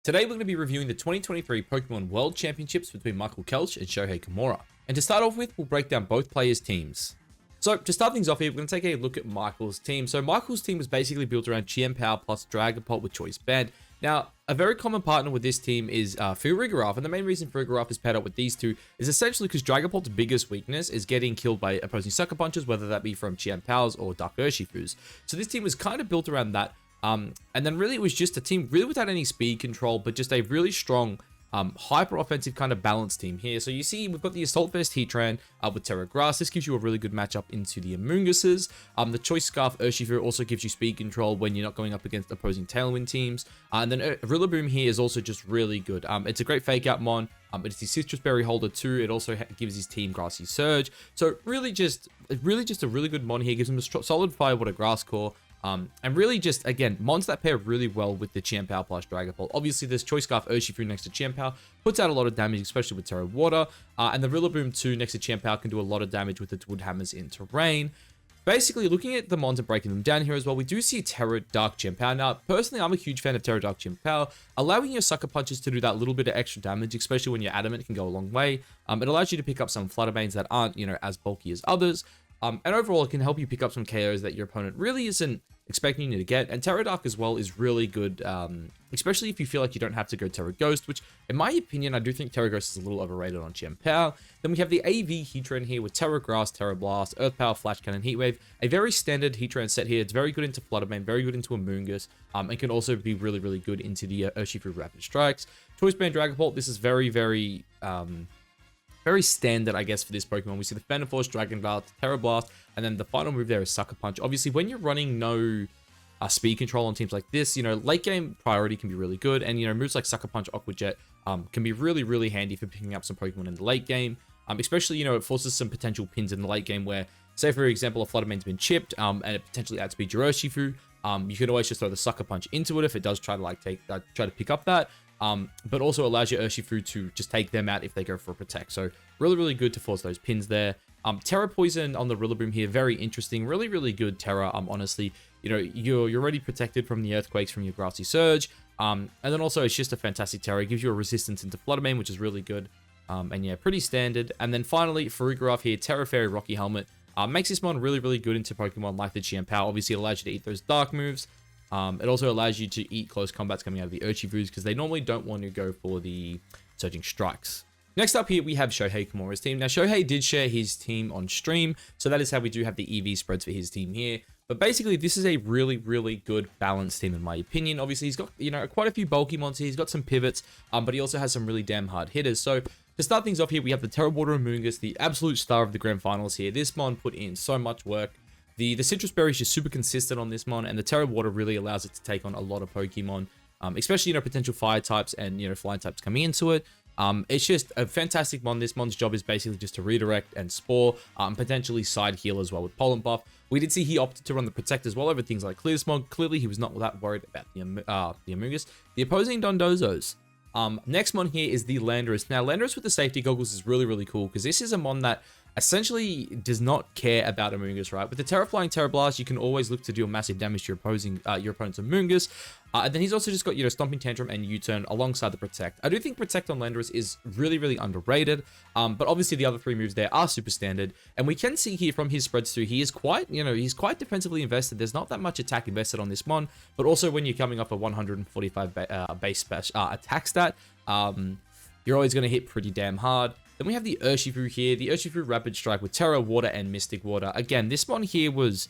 Today we're going to be reviewing the 2023 Pokemon World Championships between Michael Kelch and Shohei Kimura. And to start off with, we'll break down both players' teams. So to start things off here, we're going to take a look at Michael's team. So Michael's team was basically built around Power plus Dragapult with Choice Band. Now, a very common partner with this team is Farigiraf, and the main reason Farigiraf is paired up with these two is essentially because Dragapult's biggest weakness is getting killed by opposing Sucker Punches, whether that be from Powers or Dark Urshifus. So this team was kind of built around that. And then really it was just a team really without any speed control, but just a really strong hyper offensive kind of balanced team here. So you see we've got the Assault Vest Heatran with Terra Grass. This gives you a really good matchup into the Amoonguses. The Choice Scarf Urshifu also gives you speed control when you're not going up against opposing Tailwind teams. And then Rillaboom here is also just really good. It's a great fake out mon. It's the Citrus Berry holder too. It also gives his team Grassy Surge. So really just a really good mon here. Gives him a solid Fire Water Grass Core. And really just, again, mons that pair really well with the Power plus Dragapult. Obviously, this Choice Scarf Urshifu next to Power puts out a lot of damage, especially with Terra Water. And the Rillaboom 2 next to Power can do a lot of damage with its Wood Hammers in terrain. Basically, looking at the mons and breaking them down here as well, we do see Terra Dark Power. Now, personally, I'm a huge fan of Terra Dark Power. Allowing your Sucker Punches to do that little bit of extra damage, especially when you're adamant, can go a long way. It allows you to pick up some Fluttermanes that aren't, as bulky as others. And overall, it can help you pick up some KOs that your opponent really isn't expecting you to get. And Terra Dark as well is really good, especially if you feel like you don't have to go Terra Ghost, which, in my opinion, I do think Terra Ghost is a little overrated on Power. Then we have the AV Heatran here with Terra Grass, Terra Blast, Earth Power, Flash Cannon, Heat Wave. A very standard Heatran set here. It's very good into Fluttermane, very good into Amoongus, and can also be really, really good into the Urshifu Rapid Strikes. Choice Band Dragapult, this is very, very standard, I guess, for this Pokemon. We see the Phantom Force, Dragon Blast, Terra Blast, and then the final move there is Sucker Punch. Obviously, when you're running no speed control on teams like this, late game priority can be really good, and moves like Sucker Punch, Aqua Jet can be really, really handy for picking up some Pokemon in the late game. Especially, it forces some potential pins in the late game where, say for example, a Fluttermane's been chipped, and it potentially outspeeds your Urshifu. You could always just throw the Sucker Punch into it if it does try to try to pick up that. But also allows your Urshifu to just take them out if they go for a Protect. So really, really good to force those pins there. Terra Poison on the Rillaboom here, very interesting. Really, really good Terra. Honestly, you're already protected from the Earthquakes from your Grassy Surge. And then also it's just a fantastic Terra. It gives you a resistance into Fluttermane, which is really good. And yeah, pretty standard. And then finally, Farigiraf here, Terra Fairy Rocky Helmet. Makes this mon really, really good into Pokemon like the Power. Obviously, it allows you to eat those dark moves. It also allows you to eat close combats coming out of the Urshifus because they normally don't want to go for the Surging Strikes. Next up here, we have Shohei Kimura's team. Now, Shohei did share his team on stream, so that is how we do have the EV spreads for his team here. But basically, this is a really, really good balanced team in my opinion. Obviously, he's got, quite a few bulky monsters. He's got some pivots, but he also has some really damn hard hitters. So to start things off here, we have the Terra Water Amoonguss, the absolute star of the grand finals here. This mon put in so much work. The Citrus Berry is just super consistent on this mon, and the Terra Water really allows it to take on a lot of Pokemon, especially, potential fire types and, flying types coming into it. It's just a fantastic mon. This mon's job is basically just to redirect and spore, potentially side heal as well with Pollen Buff. We did see he opted to run the Protect as well over things like Clear Smog. Clearly, he was not that worried about the Amoonguss. The opposing Dondozos. Next mon here is the Landorus. Now, Landorus with the safety goggles is really, really cool because this is a mon that essentially does not care about Amoonguss, right? With the Terra Flying Terra Blast, you can always look to deal massive damage to your opponent's Amoonguss. And then he's also just got, Stomping Tantrum and U-Turn alongside the Protect. I do think Protect on Landorus is really, really underrated. But obviously the other three moves there are super standard. And we can see here from his spreads through, he is quite, he's quite defensively invested. There's not that much attack invested on this mon. But also when you're coming off a 145 base attack stat, you're always going to hit pretty damn hard. Then we have the Urshifu here, the Urshifu Rapid Strike with Terra Water and Mystic Water. Again, this one here was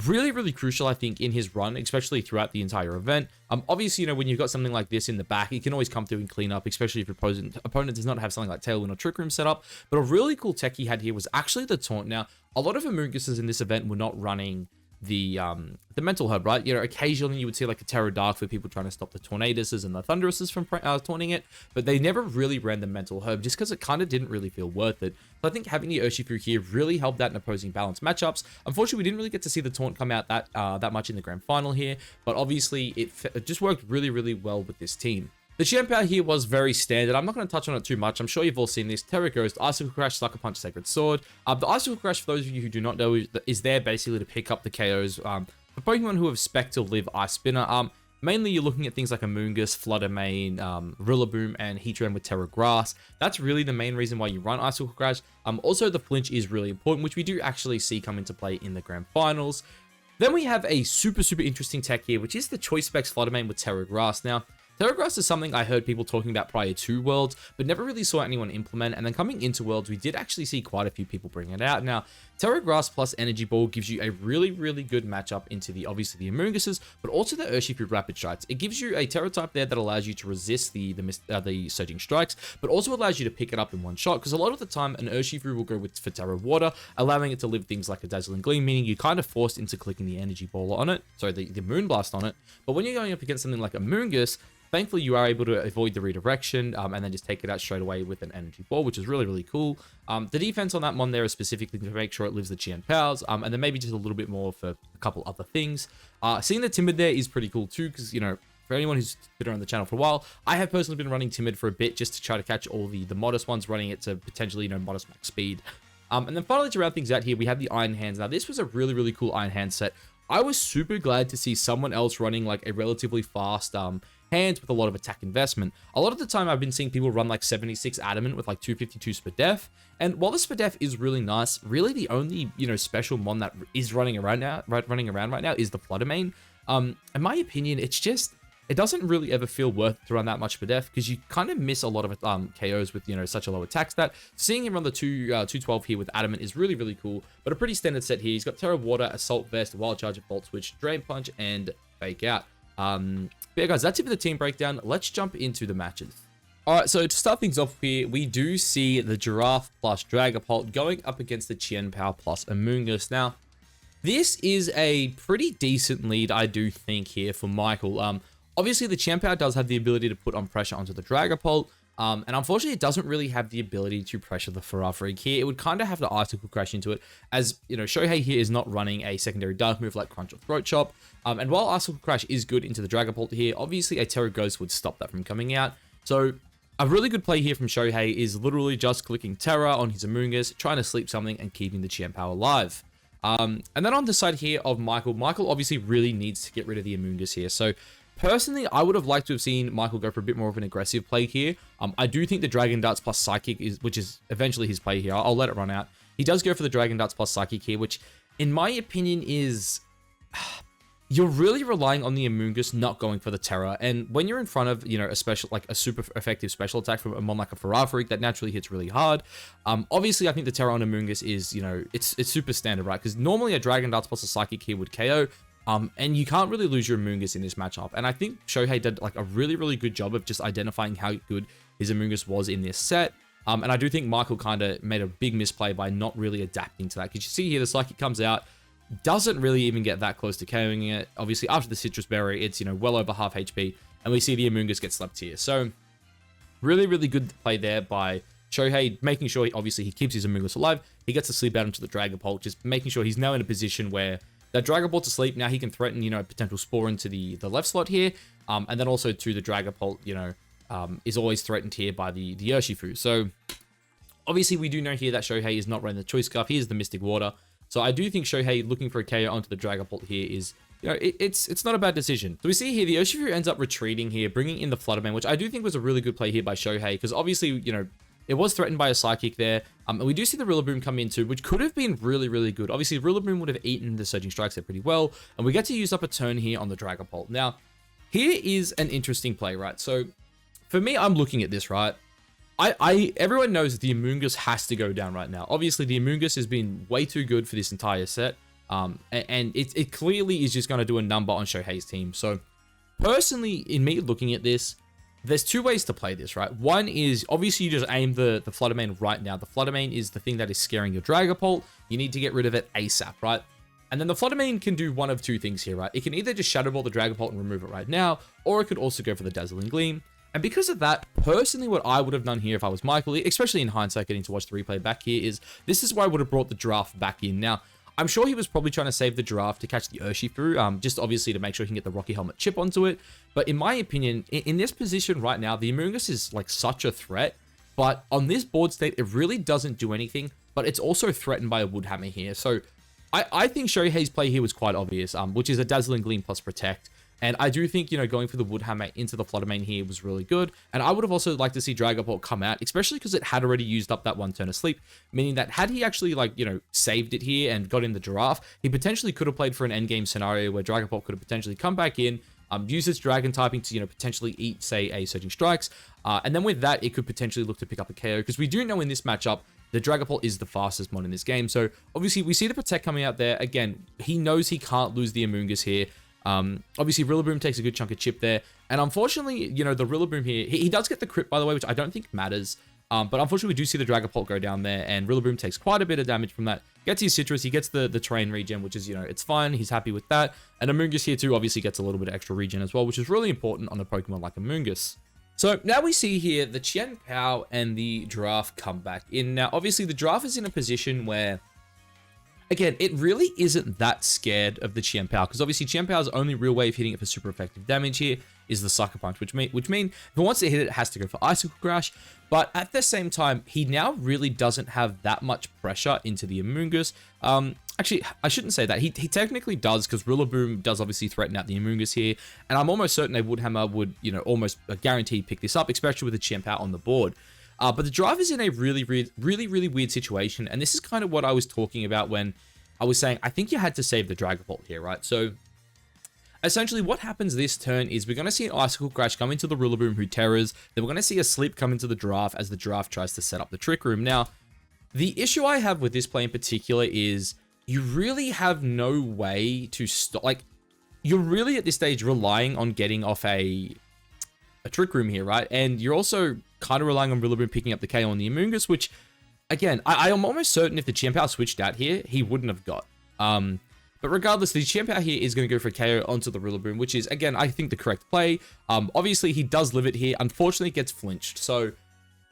really, really crucial, I think, in his run, especially throughout the entire event. Obviously, when you've got something like this in the back, it can always come through and clean up, especially if your opponent does not have something like Tailwind or Trick Room set up. But a really cool tech he had here was actually the Taunt. Now, a lot of Amoongusses in this event were not running the Mental Herb, right? Occasionally you would see like a Terra Dark for people trying to stop the Tornaduses and the Thunderuses from taunting it, but they never really ran the Mental Herb just because it kind of didn't really feel worth it. So I think having the Urshifu here really helped that in opposing balance matchups. Unfortunately, we didn't really get to see the Taunt come out that much in the grand final here, but obviously it just worked really, really well with this team. The Power here was very standard. I'm not going to touch on it too much. I'm sure you've all seen this. Terra Ghost, Icicle Crash, Sucker Punch, Sacred Sword. The Icicle Crash, for those of you who do not know, is there basically to pick up the KOs for Pokemon who have Spec to live Ice Spinner. Mainly, you're looking at things like Amoonguss, Flutter Mane, Rillaboom, and Heatran with Terra Grass. That's really the main reason why you run Icicle Crash. Also, the flinch is really important, which we do actually see come into play in the Grand Finals. Then we have a super interesting tech here, which is the Choice Specs Flutter Mane with Terra Grass. Now, Terra Grass is something I heard people talking about prior to Worlds, but never really saw anyone implement. And then coming into Worlds, we did actually see quite a few people bring it out. Now, Terra Grass plus Energy Ball gives you a really good matchup into obviously the Amoongusses, but also the Urshifu Rapid Strikes. It gives you a Terra type there that allows you to resist the Surging Strikes, but also allows you to pick it up in one shot, because a lot of the time an Urshifu will go for Terra Water, allowing it to live things like a Dazzling Gleam, meaning you're kind of forced into clicking the Energy Ball on it, sorry, the Moonblast on it. But when you're going up against something like Amoonguss, thankfully, you are able to avoid the redirection and then just take it out straight away with an Energy Ball, which is really cool. The defense on that Mon there is specifically to make sure it lives the Qian Powers, and then maybe just a little bit more for a couple other things. Seeing the Timid there is pretty cool too, because, you know, for anyone who's been on the channel for a while, I have personally been running Timid for a bit just to try to catch all the modest ones, running it to potentially, you know, modest max speed. And then finally, to round things out here, we have the Iron Hands. Now, this was a really cool Iron Hand set. I was super glad to see someone else running like a relatively fast hands with a lot of attack investment. A lot of the time I've been seeing people run like 76 Adamant with like 252 Spadef, and while the Spadef is really nice, really the only, you know, special Mon that is running around right now is the Flutter Mane. In my opinion, it's just, it doesn't really ever feel worth it to run that much Spadef, because you kind of miss a lot of KOs with, you know, such a low attack stat. Seeing him run the 212 here with Adamant is really cool, but a pretty standard set here. He's got Terra Water, Assault Vest, Wild Charge, Volt Switch, Drain Punch, and Fake Out. But yeah, guys, that's it for the team breakdown. Let's jump into the matches. All right, so to start things off here, we do see the Giraffe plus Dragapult going up against the Qianpao plus Amoonguss. Now, this is a pretty decent lead, I do think, here for Michael. Obviously, the Qianpao does have the ability to put on pressure onto the Dragapult, and unfortunately, it doesn't really have the ability to pressure the Farafrig here. It would kind of have to Icicle Crash into it, as, you know, Shohei here is not running a secondary Dark move like Crunch or Throat Chop. And while Icicle Crash is good into the Dragapult here, obviously a Terra Ghost would stop that from coming out. So a really good play here from Shohei is literally just clicking Terra on his Amoonguss, trying to sleep something and keeping the Qianpao alive. And then on the side here of Michael obviously really needs to get rid of the Amoonguss here. So personally, I would have liked to have seen Michael go for a bit more of an aggressive play here. I do think the Dragon Darts plus Psychic which is eventually his play here. I'll let it run out. He does go for the Dragon Darts plus Psychic here, which in my opinion is, you're really relying on the Amoonguss not going for the Terra. And when you're in front of, you know, a special, like a super effective special attack from a Mon like a Farafrig that naturally hits really hard. Obviously, I think the Terra on Amoonguss is, you know, it's super standard, right? Because normally a Dragon Darts plus a Psychic here would KO. And you can't really lose your Amoonguss in this matchup. And I think Shohei did like a really good job of just identifying how good his Amoonguss was in this set. And I do think Michael kind of made a big misplay by not really adapting to that. Because you see here, the Psychic comes out, doesn't really even get that close to KOing it. Obviously, after the Citrus Berry, it's, you know, well over half HP. And we see the Amoonguss get slept here. So really good play there by Shohei, making sure, obviously, he keeps his Amoonguss alive. He gets to sleep out into the Dragapult, just making sure he's now in a position where that Dragapult's asleep. Now he can threaten, you know, a potential Spore into the left slot here. And then also to the Dragapult, you know, is always threatened here by the Urshifu. So obviously we do know here that Shohei is not running the Choice Scarf. He is the Mystic Water. So I do think Shohei looking for a KO onto the Dragapult here is, you know, it's not a bad decision. So we see here the Urshifu ends up retreating here, bringing in the Flutter Mane, which I do think was a really good play here by Shohei, because obviously, you know, it was threatened by a Psychic there. And we do see the Rillaboom come in too, which could have been really good. Obviously, Rillaboom would have eaten the Surging Strikes there pretty well. And we get to use up a turn here on the Dragapult. Now, here is an interesting play, right? So, for me, I'm looking at this, right? Everyone knows that the Amoonguss has to go down right now. Obviously, the Amoonguss has been way too good for this entire set. And it clearly is just going to do a number on Shohei's team. So, personally, in me looking at this, there's two ways to play this, right? One is, obviously, you just aim the Flutter Mane right now. The Flutter Mane is the thing that is scaring your Dragapult. You need to get rid of it ASAP, right? And then the Flutter Mane can do one of two things here, right? It can either just Shadow Ball the Dragapult and remove it right now, or it could also go for the Dazzling Gleam. And because of that, personally, what I would have done here if I was Michael, especially in hindsight, getting to watch the replay back here, is this is where I would have brought the Giraffe back in. Now, I'm sure he was probably trying to save the Giraffe to catch the Urshifu, just obviously to make sure he can get the Rocky Helmet chip onto it. But in my opinion, in this position right now, the Amoonguss is like such a threat. But on this board state, it really doesn't do anything. But it's also threatened by a Wood Hammer here. So I think Shohei's play here was quite obvious, which is a Dazzling Gleam plus Protect. And I do think, going for the Wood Hammer into the Flutter Mane here was really good. And I would have also liked to see Dragapult come out, especially because it had already used up that 1 turn of sleep, meaning that had he actually, saved it here and got in the giraffe, he potentially could have played for an endgame scenario where Dragapult could have potentially come back in, use its dragon typing to, potentially eat, say, a Surging Strikes. And then with that, it could potentially look to pick up a KO, because we do know in this matchup, the Dragapult is the fastest mon in this game. So obviously we see the Protect coming out there. Again, he knows he can't lose the Amoonguss here. Obviously Rillaboom takes a good chunk of chip there. And unfortunately, the Rillaboom here, he does get the crit, by the way, which I don't think matters. But unfortunately, we do see the Dragapult go down there, and Rillaboom takes quite a bit of damage from that. Gets his Citrus, he gets the terrain regen, which is, it's fine. He's happy with that. And Amoonguss here too obviously gets a little bit of extra regen as well, which is really important on a Pokemon like Amoonguss. So now we see here the Qian Pao and the Giraffe come back in. Now, obviously, the Giraffe is in a position where, again, it really isn't that scared of the Qian Pao, because obviously Qian Pao's only real way of hitting it for super effective damage here is the Sucker Punch, which mean if it wants to hit it, it has to go for Icicle Crash. But at the same time, he now really doesn't have that much pressure into the Amoonguss. Actually, I shouldn't say that. He technically does, because Rillaboom does obviously threaten out the Amoonguss here, and I'm almost certain a Wood Hammer would, almost guaranteed pick this up, especially with the Qian Pao on the board. But the Giraffe is in a really weird situation, and this is kind of what I was talking about when I was saying I think you had to save the Dragapult here, right? So essentially what happens this turn is we're going to see an Icicle Crash come into the Rillaboom who terrors, then we're going to see a Sleep come into the Giraffe as the Giraffe tries to set up the Trick Room. Now, the issue I have with this play in particular is you really have no way to stop, you're really at this stage relying on getting off a Trick Room here, right? And you're also kind of relying on Rillaboom picking up the KO on the Amoonguss, which, again, I am almost certain if the Qian Pao switched out here, he wouldn't have got. But regardless, the Qian Pao here is going to go for a KO onto the Rillaboom, which is, again, I think the correct play. Obviously, he does live it here. Unfortunately, it gets flinched. So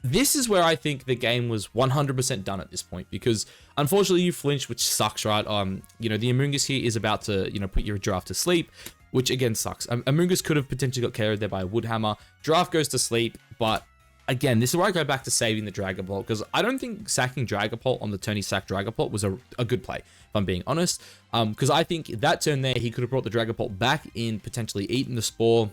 this is where I think the game was 100% done at this point, because unfortunately you flinch, which sucks, right? The Amoonguss here is about to, put your Giraffe to sleep, which again sucks. Amoonguss could have potentially got KO'd there by a Wood Hammer. Giraffe goes to sleep, but again, this is where I go back to saving the Dragapult, because I don't think sacking Dragapult on the turn he sacked Dragapult was a good play, if I'm being honest. Because I think that turn there, he could have brought the Dragapult back in, potentially eaten the Spore.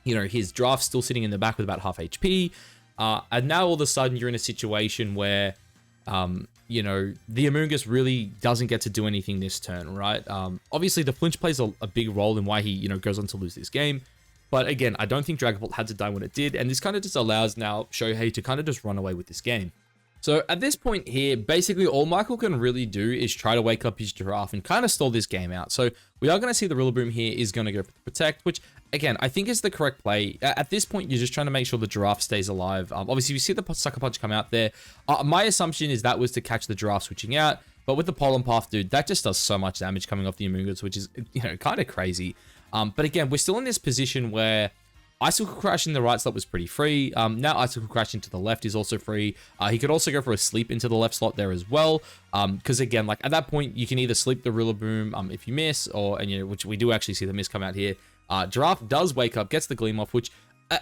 His Giraffe's still sitting in the back with about half HP. And now all of a sudden you're in a situation where, the Amoonguss really doesn't get to do anything this turn, right? Obviously the flinch plays a big role in why he, goes on to lose this game. But again, I don't think Dragapult had to die when it did, and this kind of just allows now Shohei to kind of just run away with this game. So at this point here, basically all Michael can really do is try to wake up his Giraffe and kind of stall this game out. So we are going to see the Rillaboom here is going to go for the Protect, which again, I think is the correct play. At this point, you're just trying to make sure the Giraffe stays alive. Obviously, you see the Sucker Punch come out there. My assumption is that was to catch the Giraffe switching out, but with the Pollen Path, dude, that just does so much damage coming off the Amoonguss, which is, kind of crazy. But again, we're still in this position where Icicle Crash in the right slot was pretty free. Now Icicle Crash into the left is also free. He could also go for a Sleep into the left slot there as well. Because again, at that point, you can either sleep the Rillaboom if you miss, or, which we do actually see the miss come out here. Giraffe does wake up, gets the Gleam off, which,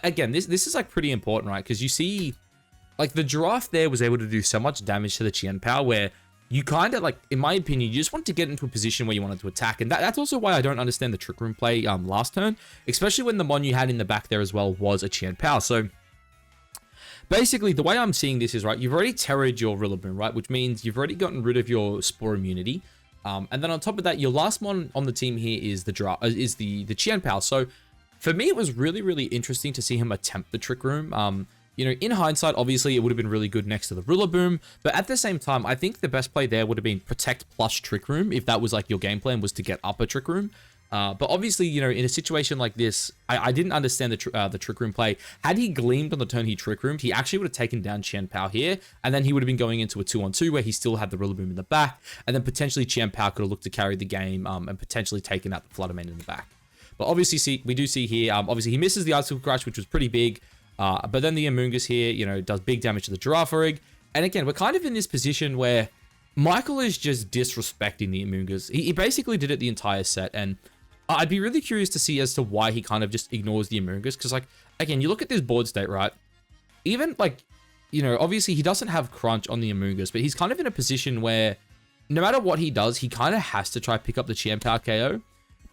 again, this is pretty important, right? Because you see, the Giraffe there was able to do so much damage to the Qian Pao where you kind of, in my opinion, you just want to get into a position where you wanted to attack. And that's also why I don't understand the Trick Room play last turn, especially when the mon you had in the back there as well was a Qian Pao. So basically, the way I'm seeing this is, right, you've already terrored your Rillaboom, right, which means you've already gotten rid of your Spore immunity. And then on top of that, your last mon on the team here is the Qian Pao. So for me, it was really interesting to see him attempt the Trick Room. In hindsight, obviously, it would have been really good next to the Rillaboom. But at the same time, I think the best play there would have been Protect plus Trick Room, if that was your game plan was to get up a Trick Room. But obviously, in a situation like this, I didn't understand the Trick Room play. Had he Gleamed on the turn he Trick Roomed, he actually would have taken down Qian Pao here, and then he would have been going into a 2-on-2 where he still had the Rillaboom in the back, and then potentially Qian Pao could have looked to carry the game and potentially taken out the Flutter Mane in the back. But obviously, we do see here, obviously he misses the Icicle Crash, which was pretty big. But then the Amoonguss here, does big damage to the Giraffe Rig. And again, we're kind of in this position where Michael is just disrespecting the Amoonguss. He basically did it the entire set, and I'd be really curious to see as to why he kind of just ignores the Amoonguss. Because, again, you look at this board state, right? Even, obviously he doesn't have Crunch on the Amoonguss, but he's kind of in a position where no matter what he does, he kind of has to try to pick up the Qian Pao KO.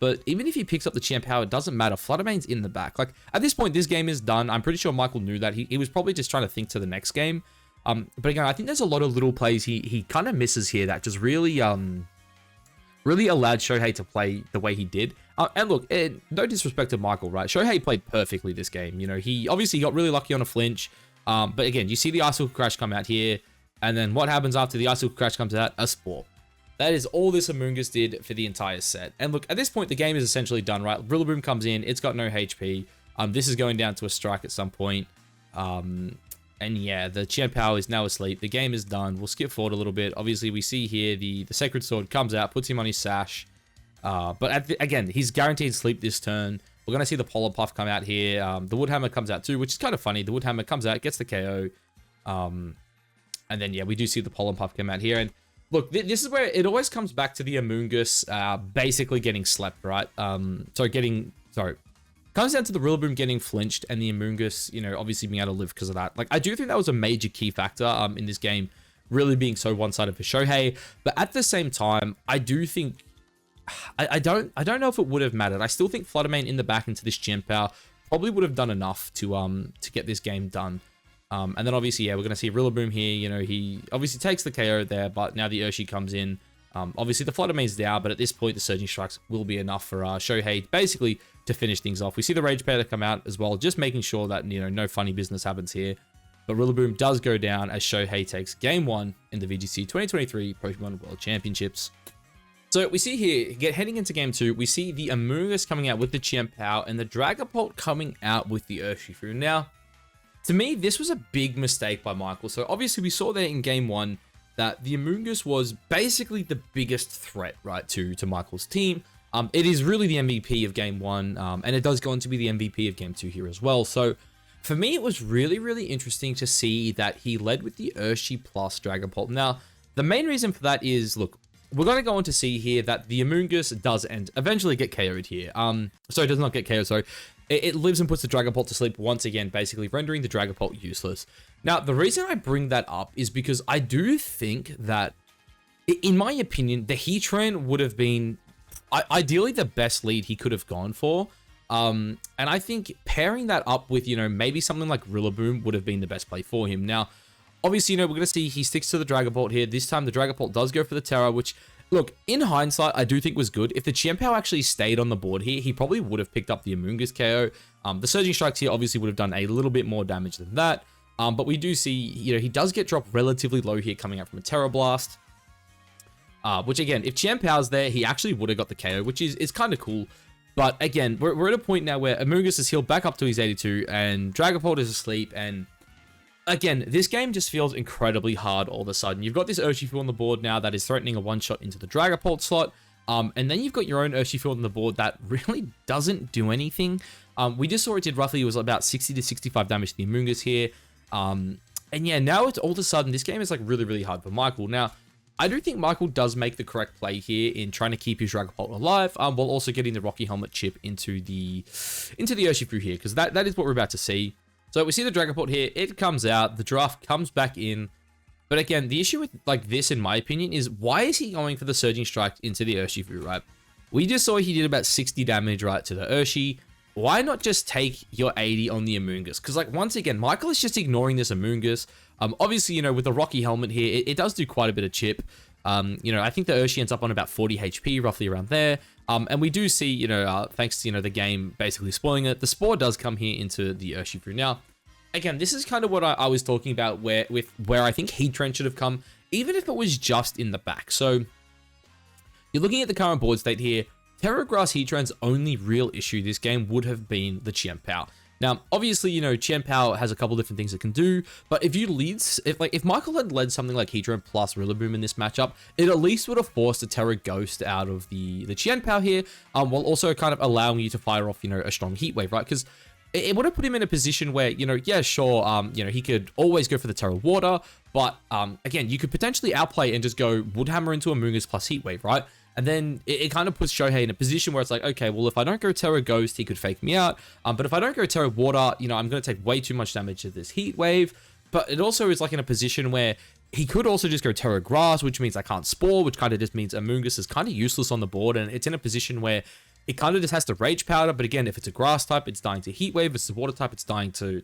but even if he picks up the Champ Power, it doesn't matter. Fluttermane's in the back. Like, at this point, this game is done. I'm pretty sure Michael knew that. He was probably just trying to think to the next game. But again, I think there's a lot of little plays he kind of misses here that just really really allowed Shohei to play the way he did. And look, no disrespect to Michael, right? Shohei played perfectly this game. You know, he obviously got really lucky on a flinch. But again, you see the Icicle Crash come out here. And then what happens after the Icicle Crash comes out? A Spore. That is all this Amoonguss did for the entire set. And look, at this point, the game is essentially done, right? Rillaboom comes in. It's got no HP. This is going down to a strike at some point. And yeah, the Champ Power is now asleep. The game is done. We'll skip forward a little bit. Obviously, we see here the Sacred Sword comes out, puts him on his sash. But again, he's guaranteed sleep this turn. We're going to see the Polar Puff come out here. The Woodhammer comes out too, which is kind of funny. The Woodhammer comes out, gets the KO. And then, yeah, we do see the Pollen Puff come out here. And look, this is where it always comes back to the Amoonguss basically getting slept, right? Comes down to the Rillaboom getting flinched and the Amoonguss, you know, obviously being able to live because of that. Like, I do think that was a major key factor in this game, really being so one-sided for Shohei. But at the same time, I do think... I don't know if it would have mattered. I still think Fluttermane in the back into this Champ Power probably would have done enough to get this game done. And then obviously, yeah, we're going to see Rillaboom here. You know, he obviously takes the KO there, but now the Urshi comes in. Obviously, the Fluttermane's down, but at this point, the Surging Strikes will be enough for Shohei basically to finish things off. We see the Rage Powder come out as well, just making sure that, you know, no funny business happens here. But Rillaboom does go down as Shohei takes Game 1 in the VGC 2023 Pokemon World Championships. So we see here, heading into Game 2, we see the Amoonguss coming out with the Champ Power and the Dragapult coming out with the Urshifu. Now, to me, this was a big mistake by Michael. So obviously, we saw there in Game 1 that the Amoonguss was basically the biggest threat, right, to Michael's team. It is really the MVP of Game 1, and it does go on to be the MVP of Game 2 here as well. So for me, it was really, really interesting to see that he led with the Urshi plus Dragapult. Now, the main reason for that is, look, we're going to go on to see here that the Amoonguss does eventually get KO'd here. Sorry, it does not get KO'd, sorry. It lives and puts the Dragapult to sleep once again, basically rendering the Dragapult useless. Now, the reason I bring that up is because I do think that, in my opinion, the Heatran would have been ideally the best lead he could have gone for. And I think pairing that up with, you know, maybe something like Rillaboom would have been the best play for him. Now, obviously, you know, we're going to see he sticks to the Dragapult here. This time, the Dragapult does go for the Terra, which, look, in hindsight, I do think was good. If the Chiempao actually stayed on the board here, he probably would have picked up the Amoonguss KO. The Surging Strikes here obviously would have done a little bit more damage than that. But we do see, you know, he does get dropped relatively low here coming out from a Terra Blast. Which, again, if Chiempao's there, he actually would have got the KO, which is kind of cool. But, again, we're at a point now where Amoonguss is healed back up to his 82, and Dragapult is asleep, and... Again, this game just feels incredibly hard all of a sudden. You've got this Urshifu on the board now that is threatening a one-shot into the Dragapult slot. And then you've got your own Urshifu on the board that really doesn't do anything. We just saw it did roughly, it was about 60 to 65 damage to the Amoonguss here. And yeah, now it's all of a sudden, this game is like really, really hard for Michael. Now, I do think Michael does make the correct play here in trying to keep his Dragapult alive, while also getting the Rocky Helmet chip into the Urshifu here, because that is what we're about to see. So we see the Dragapult here, it comes out, the draft comes back in. But again, the issue with like this, in my opinion, is why is he going for the Surging Strike into the Urshifu, right? We just saw he did about 60 damage, right, to the Urshi. Why not just take your 80 on the Amoonguss? Because, like, once again, Michael is just ignoring this Amoonguss. Obviously, you know, with the Rocky Helmet here, it does do quite a bit of chip. You know, I think the Urshi ends up on about 40 HP, roughly around there. And we do see, you know, thanks to, you know, the game basically spoiling it, the Spore does come here into the Urshifu. Now, again, this is kind of what I was talking about where I think Heatran should have come, even if it was just in the back. So, you're looking at the current board state here. Terra Grass Heatran's only real issue this game would have been the Chiempao. Now, obviously, you know, Chiempao has a couple different things it can do, but if Michael had led something like Heatran plus Rillaboom in this matchup, it at least would have forced a Terra Ghost out of the Chiempao here, while also kind of allowing you to fire off, you know, a strong Heat Wave, right? Because it would have put him in a position where, you know, yeah, sure, you know, he could always go for the Terra Water, but again, you could potentially outplay and just go Woodhammer into Amoonguss plus Heat Wave, right? And then it kind of puts Shohei in a position where it's like, okay, well, if I don't go Terra Ghost, he could fake me out. But if I don't go Terra Water, you know, I'm going to take way too much damage to this Heat Wave. But it also is like in a position where he could also just go Terra Grass, which means I can't Spore, which kind of just means Amoonguss is kind of useless on the board. And it's in a position where it kind of just has to Rage Powder. But again, if it's a grass type, it's dying to Heat Wave. If it's a water type, it's dying to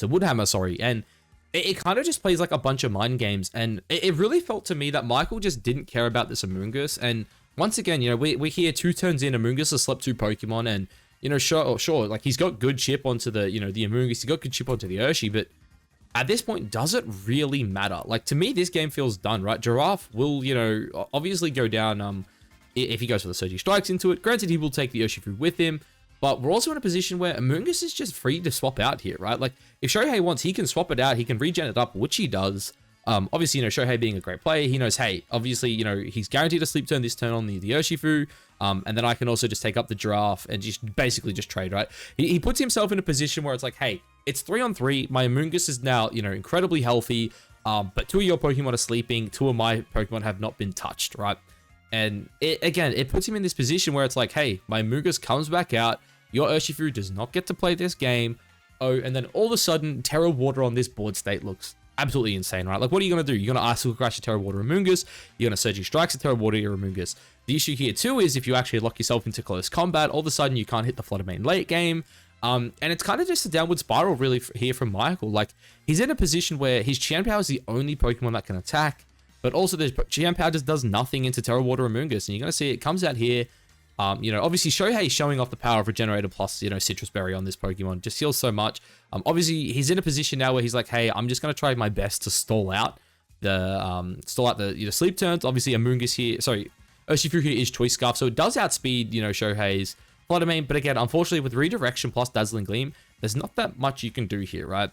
Wood Hammer, sorry. And it kind of just plays like a bunch of mind games. And it really felt to me that Michael just didn't care about this Amoonguss. And once again, we're here 2 turns in. Amoonguss has slept 2 Pokemon. And, sure, like he's got good chip onto the, the Amoonguss. He's got good chip onto the Urshi. But at this point, does it really matter? Like, to me, this game feels done, right? Giraffe will, obviously go down if he goes for the Surging Strikes into it. Granted, he will take the Urshifu with him, but we're also in a position where Amoonguss is just free to swap out here, right? Like, if Shohei wants, he can swap it out. He can regen it up, which he does. Obviously, Shohei being a great player, he knows, hey, obviously, he's guaranteed a sleep turn this turn on the Urshifu, and then I can also just take up the Giraffe and just basically just trade, right? He puts himself in a position where it's like, hey, it's 3-on-3. My Amoonguss is now, incredibly healthy, but 2 of your Pokemon are sleeping. 2 of my Pokemon have not been touched, right? And it puts him in this position where it's like, hey, my Amoonguss comes back out. Your Urshifu does not get to play this game. Oh, and then all of a sudden, Terra Water on this board state looks absolutely insane, right? Like, what are you going to do? You're going to Icicle Crash your Terra Water Amoonguss. You're going to Surging Strikes your Terra Water your Amoonguss. The issue here, too, is if you actually lock yourself into close combat, all of a sudden you can't hit the Flutter Mane late game. And it's kind of just a downward spiral, really, here from Michael. Like, he's in a position where his Chien-Pao is the only Pokemon that can attack. But also, there's Chien-Pao just does nothing into Terra Water Amoonguss. And you're going to see it comes out here. Obviously, Shohei showing off the power of Regenerator plus, Citrus Berry on this Pokemon. Just heals so much. Obviously, he's in a position now where he's like, hey, I'm just going to try my best to stall out the sleep turns. Obviously, Amoonguss here, sorry, Urshifu here is Choice Scarf. So it does outspeed, Shohei's Flutter Mane. But again, unfortunately, with Redirection plus Dazzling Gleam, there's not that much you can do here, right?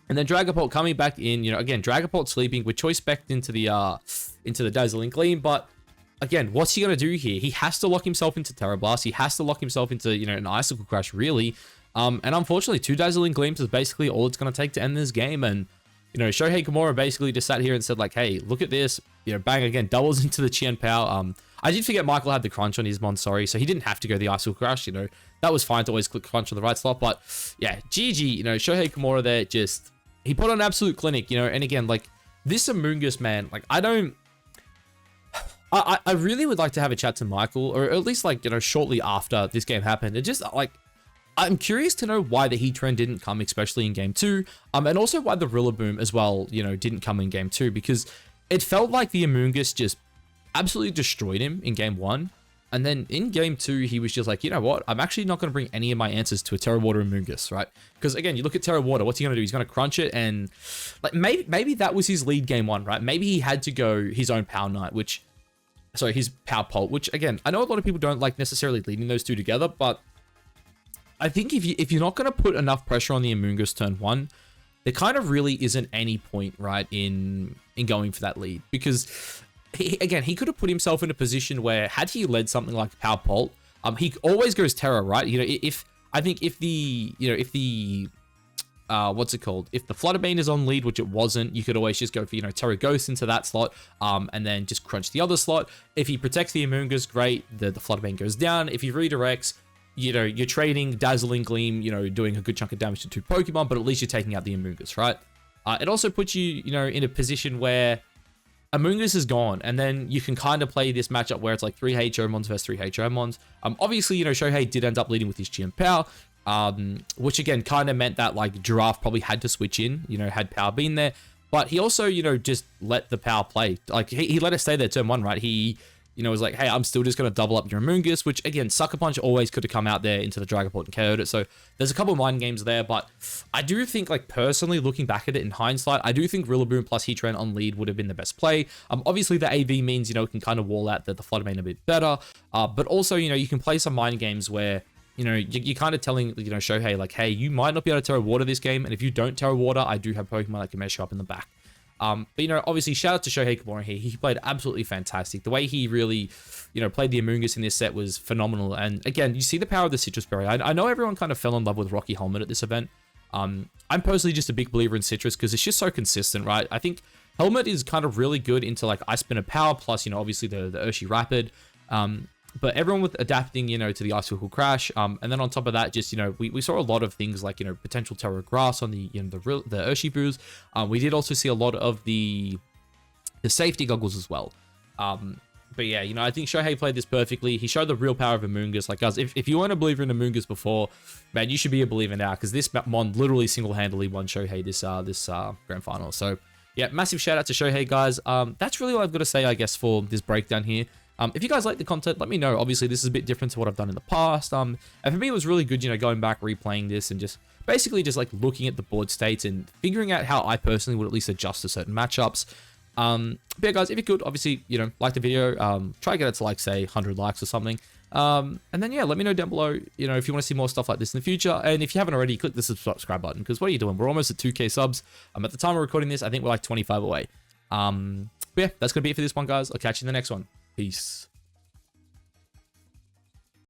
And then Dragapult coming back in, again, Dragapult sleeping with Choice Spec into the Dazzling Gleam, but again, what's he going to do here? He has to lock himself into Terra Blast. He has to lock himself into, an Icicle Crash, really. And unfortunately, 2 Dazzling Gleams is basically all it's going to take to end this game. And, Shohei Kimura basically just sat here and said, like, hey, look at this. Bang, again, doubles into the Chien-Pao. I did forget Michael had the Crunch on his Mon, sorry. So he didn't have to go the Icicle Crash, That was fine to always click Crunch on the right slot. But, yeah, GG, Shohei Kimura there just... He put on an absolute clinic, and again, like, this Amoonguss, man, like, I really would like to have a chat to Michael, or at least, like, shortly after this game happened. And just, like, I'm curious to know why the Heat Trend didn't come, especially in Game 2, and also why the Rillaboom as well, didn't come in Game 2, because it felt like the Amoonguss just absolutely destroyed him in Game 1. And then in Game 2, he was just like, you know what? I'm actually not going to bring any of my answers to a Terra Water Amoonguss, right? Because again, you look at Terra Water, what's he going to do? He's going to crunch it, and like maybe that was his lead Game 1, right? Maybe he had to go his own Power Knight, his Power Pult, which again, I know a lot of people don't like necessarily leading those two together, but I think if you're not going to put enough pressure on the Amoonguss turn 1, there kind of really isn't any point, right, in going for that lead, because he could have put himself in a position where had he led something like Power Pult, he always goes Terra, right? If the what's it called? If the Fluttermane is on lead, which it wasn't, you could always just go for, Terra Ghost into that slot, and then just crunch the other slot. If he protects the Amoonguss, great, the Fluttermane goes down. If he redirects, you're trading Dazzling Gleam, doing a good chunk of damage to 2 Pokemon, but at least you're taking out the Amoonguss, right? It also puts you, in a position where Amoonguss is gone, and then you can kind of play this matchup where it's like 3 HO-Mons versus 3 HO-Mons. Obviously, Shohei did end up leading with his Chien-Pao, which again kind of meant that like Giraffe probably had to switch in, had Power been there. But he also, just let the Power play. Like he let it stay there turn 1, right? He, was like, hey, I'm still just going to double up your Amoonguss, which again, Sucker Punch always could have come out there into the Dragapult and KO'd it. So there's a couple of mind games there, but I do think, like, personally looking back at it in hindsight, I do think Rillaboom plus Heatran on lead would have been the best play. Obviously the AV means, it can kind of wall out the Fluttermane a bit better, but also, you can play some mind games where, you're kind of telling, Shohei, like, hey, you might not be able to Terra Water this game, and if you don't Terra Water, I do have Pokemon that can mesh up in the back. But, obviously, shout out to Shohei Kimura here. He played absolutely fantastic. The way he really, played the Amoonguss in this set was phenomenal. And again, you see the power of the Citrus Berry. I know everyone kind of fell in love with Rocky Helmet at this event. I'm personally just a big believer in Citrus because it's just so consistent, right? I think Helmet is kind of really good into, like, Ice Spinner Power, plus, obviously the Urshi Rapid. But everyone with adapting, to the Icicle Crash. And then on top of that, just, we saw a lot of things like, potential Terra Grass on the, the But yeah, you know, I think Shohei played this perfectly. He showed the real power of Amoonguss. Like, guys, if you weren't a believer in Amoonguss before, man, you should be a believer now, because this Mon literally single-handedly won Shohei this grand final. So yeah, massive shout out to Shohei, guys. That's really all I've got to say, I guess, for this breakdown here. If you guys like the content, let me know. Obviously, this is a bit different to what I've done in the past. And for me, it was really good, you know, going back, replaying this, and just basically just like looking at the board states and figuring out how I personally would at least adjust to certain matchups. But yeah, guys, if you could, obviously, you know, like the video, try to get it to like, say, 100 likes or something. And then, yeah, let me know down below, you know, if you want to see more stuff like this in the future. And if you haven't already, click the subscribe button, because what are you doing? We're almost at 2K subs. At the time of recording this, I think we're like 25 away. But yeah, that's going to be it for this one, guys. I'll catch you in the next one. Peace.